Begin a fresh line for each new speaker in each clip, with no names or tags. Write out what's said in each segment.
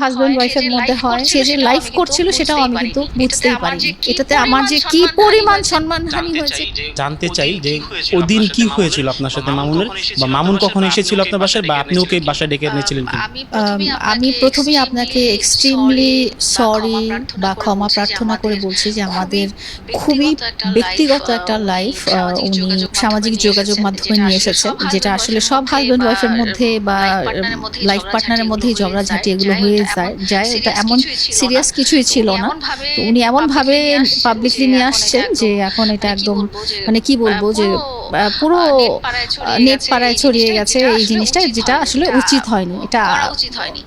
Husband ওয়াইফের মধ্যে হয়, সে যে লাইফ করছিল সেটাও আমি কিন্তু বুঝতেই পারিনি। এটাতে আমার যে কি পরিমাণ সম্মানহানি হয়েছে।
জানতে চাই যে ওদিন কি হয়েছিল আপনার সাথে মামুনের, বা মামুন কখন এসেছিল আপনার বাসায়, বা আপনি ওকে বাসায় ডেকে এনেছিলেন কিনা?
আমি প্রথমেই আপনাকে এক্সট্রিমলি সরি বা ক্ষমা প্রার্থনা করে বলছি যে আমাদের খুবই ব্যক্তিগত একটা লাইফ উনি সামাজিক যোগাযোগ মাধ্যমে নিয়ে এসেছেন, যেটা আসলে সব হাজব্যান্ড ওয়াইফের মধ্যে বা লাইফ পার্টনারের মধ্যেই ঝগড়াঝাটি এগুলো হয়ে যায়। এটা এমন সিরিয়াস কিছুই ছিল না। তো উনি এমনভাবে পাবলিকলি নিয়ে আসছেন যে এখন এটা একদম মানে কি বলবো যে পুরো নেট পাড়ায় ছড়িয়ে গেছে এই জিনিসটা, যেটা আসলে উচিত হয়নি, এটা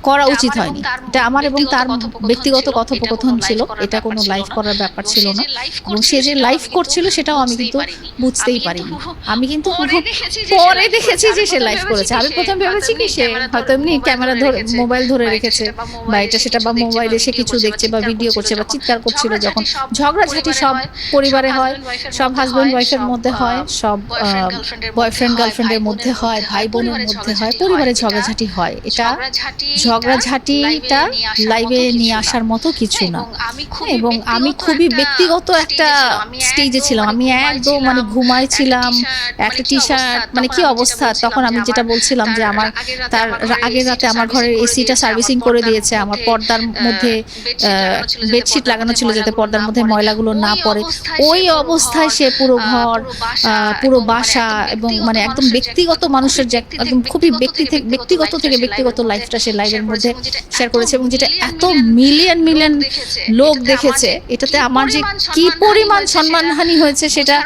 করা উচিত হয়নি। এটা আমার এবং তার ব্যক্তিগত কথোপকথন ছিল, এটা কোনো লাইভ করার ব্যাপার ছিল না। এবং সে যে লাইভ করছিল সেটাও আমি কিন্তু বুঝতেই পারিনি। আমি কিন্তু পরে দেখেছি যে সে লাইভ করেছে। আমি প্রথম ভেবেছি কি সে হয়তো এমনি ক্যামেরা ধরে মোবাইল ধরে রেখেছে বা এটা সেটা, বা মোবাইলে সে কিছু দেখছে বা ভিডিও করছে বা চিৎকার করছিল। যখন ঝগড়াঝাটি সব পরিবারে হয়, সব হাজব্যান্ড ওয়াইফের মধ্যে হয়, সব বয়ফ্রেন্ড গার্লফ্রেন্ডের মধ্যে হয়, ভাই বোনের মধ্যে হয়, পরিবারে ঝগড়াঝাটি হয়। এটা ঝগড়াঝাটিটা লাইভে নিয়ে আসার মতো কিছু না। এবং আমি খুবই ব্যক্তিগত একটা স্টেজে ছিলাম। আমি একদম মানে ঘুমাইছিলাম, একটা টি শার্ট, মানে কি অবস্থা তখন। আমি যেটা বলছিলাম যে আমার তার আগের রাতে আমার ঘরের এসিটা সার্ভিসিং করে দিয়েছে, আমার পর্দার মধ্যে বেডশিট লাগানো ছিল যাতে পর্দার মধ্যে ময়লাগুলো না পড়ে। ওই অবস্থায় সে পুরো ঘর, পুরো বাসা এবং মানে একদম ব্যক্তিগত মানুষের যে একদম খুবই ব্যক্তিগত থেকে ব্যক্তিগত লাইফটা সে লাইভের মধ্যে শেয়ার করেছে, এবং যেটা এত মিলিয়ন লোক দেখেছে। এটাতে আমার যে কি পরিমাণ সম্মানহানি হয়েছে সেটা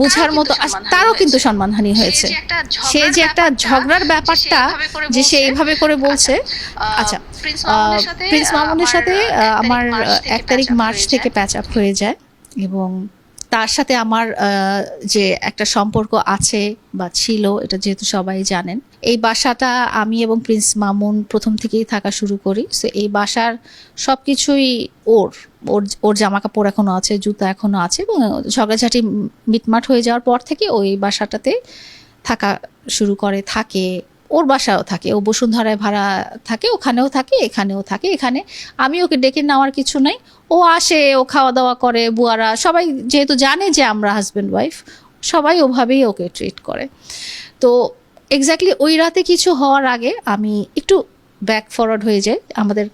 বোঝার মতো। তারও কিন্তু সম্মানহানি হয়েছে। সে যে একটা ঝগড়ার ব্যাপারটা যে সে এইভাবে করে বলছে। আচ্ছা, প্রিন্স মামুনের সাথে আমার 1 তারিখ মার্চ থেকে প্যাচ আপ হয়ে যায়, এবং তার সাথে আমার যে একটা সম্পর্ক আছে বা ছিল, এটা যেহেতু সবাই জানেন। এই বাসাটা আমি এবং প্রিন্স মামুন প্রথম থেকেই থাকা শুরু করি। সো এই বাসার সব কিছুই ওর ওর ওর জামা কাপড় এখনো আছে, জুতা এখনো আছে, এবং ঝগড়াঝাটি মিটমাট হয়ে যাওয়ার পর থেকে ওই বাসাটাতে থাকা শুরু করে, থাকে। ওর বাসাও থাকে, ও বসুন্ধরায় ভাড়া থাকে, ওখানেও থাকে, এখানেও থাকে। এখানে আমি ওকে ডেকে নেওয়ার কিছু নাই, ও আসে, ও খাওয়া দাওয়া করে। বুয়ারা সবাই যেহেতু জানে যে আমরা হাজব্যান্ড ওয়াইফ, সবাই ওভাবেই ওকে ট্রিট করে। তো এক্স্যাক্টলি ওই রাতে কিছু হওয়ার আগে আমি একটু ব্যাক ফরওয়ার্ড হয়ে যাই, আমাদের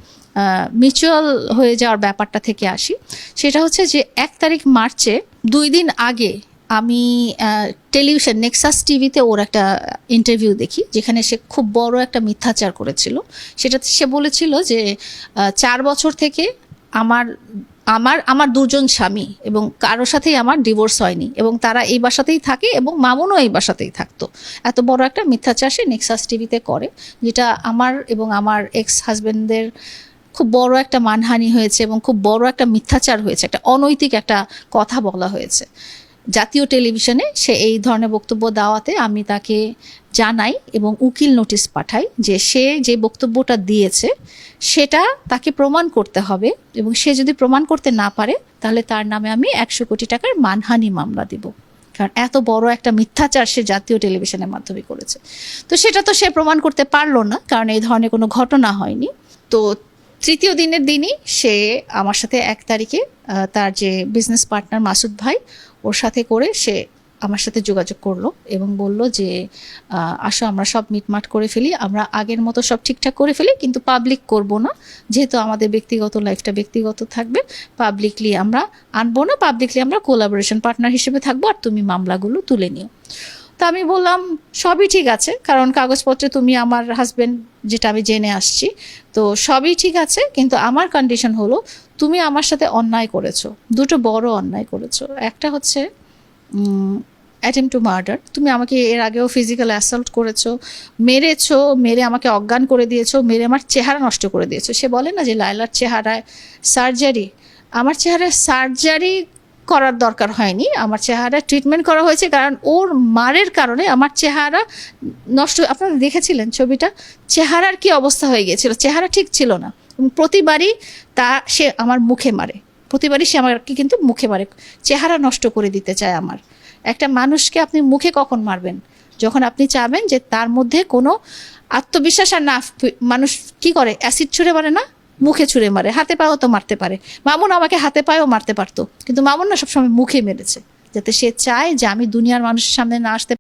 মিউচুয়াল হয়ে যাওয়ার ব্যাপারটা থেকে আসি। সেটা হচ্ছে যে 1 তারিখ মার্চে 2 দিন আগে আমি টেলিভিশন নেক্সাস টিভিতে ওর একটা ইন্টারভিউ দেখি, যেখানে সে খুব বড় একটা মিথ্যাচার করেছিল। সেটাতে সে বলেছিল যে 4 বছর থেকে আমার আমার আমার 2জন স্বামী এবং কারোর সাথেই আমার ডিভোর্স হয়নি, এবং তারা এই বাসাতেই থাকে, এবং মামুনও এই বাসাতেই থাকতো। এত বড় একটা মিথ্যাচার সে নেক্সাস টিভিতে করে, যেটা আমার এবং আমার এক্স হাজব্যান্ডদের খুব বড় একটা মানহানি হয়েছে, এবং খুব বড় একটা মিথ্যাচার হয়েছে, একটা অনৈতিক একটা কথা বলা হয়েছে জাতীয় টেলিভিশনে। সে এই ধরনের বক্তব্য দেওয়াতে আমি তাকে জানাই এবং উকিল নোটিশ পাঠাই যে সে যে বক্তব্যটা দিয়েছে সেটা তাকে প্রমাণ করতে হবে, এবং সে যদি প্রমাণ করতে না পারে তাহলে তার নামে আমি 100 কোটি টাকার মানহানি মামলা দিব। কারণ এত বড় একটা মিথ্যাচার সে জাতীয় টেলিভিশনের মাধ্যমে করেছে। তো সেটা তো সে প্রমাণ করতে পারলো না, কারণ এই ধরনের কোনো ঘটনা হয়নি। তো তৃতীয় দিনের দিনই সে আমার সাথে 1 তারিখে তার যে বিজনেস পার্টনার মাসুদ ভাই, ওর সাথে করে সে আমার সাথে যোগাযোগ করলো এবং বলল যে আসো আমরা সব মিটমাট করে ফেলি, আমরা আগের মতো সব ঠিকঠাক করে ফেলি, কিন্তু পাবলিক করব না, যেহেতু আমাদের ব্যক্তিগত লাইফটা ব্যক্তিগত থাকবে, পাবলিকলি আমরা আনবো না, পাবলিকলি আমরা কোলাবোরেশন পার্টনার হিসেবে থাকবো, আর তুমি মামলাগুলো তুলে নিও। তা আমি বললাম সবই ঠিক আছে, কারণ কাগজপত্রে তুমি আমার হাজব্যান্ড, যেটা আমি জেনে আসছি, তো সবই ঠিক আছে, কিন্তু আমার কন্ডিশন হলো তুমি আমার সাথে অন্যায় করেছো, দুটো বড় অন্যায় করেছো। একটা হচ্ছে অ্যাটেম্প টু মার্ডার, তুমি আমাকে এর আগেও ফিজিক্যাল অ্যাসল্ট করেছো, মেরেছো, মেরে আমাকে অজ্ঞান করে দিয়েছো, মেরে আমার চেহারা নষ্ট করে দিয়েছো। সে বলে না যে লায়লার চেহারায় সার্জারি, আমার চেহারায় সার্জারি করার দরকার হয়নি, আমার চেহারা ট্রিটমেন্ট করা হয়েছে, কারণ ওর মারের কারণে আমার চেহারা নষ্ট। আপনারা দেখেছিলেন ছবিটা, চেহারার কি অবস্থা হয়ে গিয়েছিল, চেহারা ঠিক ছিল না। প্রতিবারই সে আমার মুখে মারে, প্রতিবারই সে আমাকে কিন্তু মুখে মারে, চেহারা নষ্ট করে দিতে চায় আমার। একটা মানুষকে আপনি মুখে কখন মারবেন? যখন আপনি চাবেন যে তার মধ্যে কোনো আত্মবিশ্বাস আর না। মানুষ কি করে, অ্যাসিড ছুঁড়ে মারে না, মুখে ছুঁড়ে মারে, হাতে পায়েও তো মারতে পারে। মামুন আমাকে হাতে পায়েও মারতে পারতো, কিন্তু মামুন না সবসময় মুখে মেরেছে, যাতে সে চায় যে আমি দুনিয়ার মানুষের সামনে না আসতে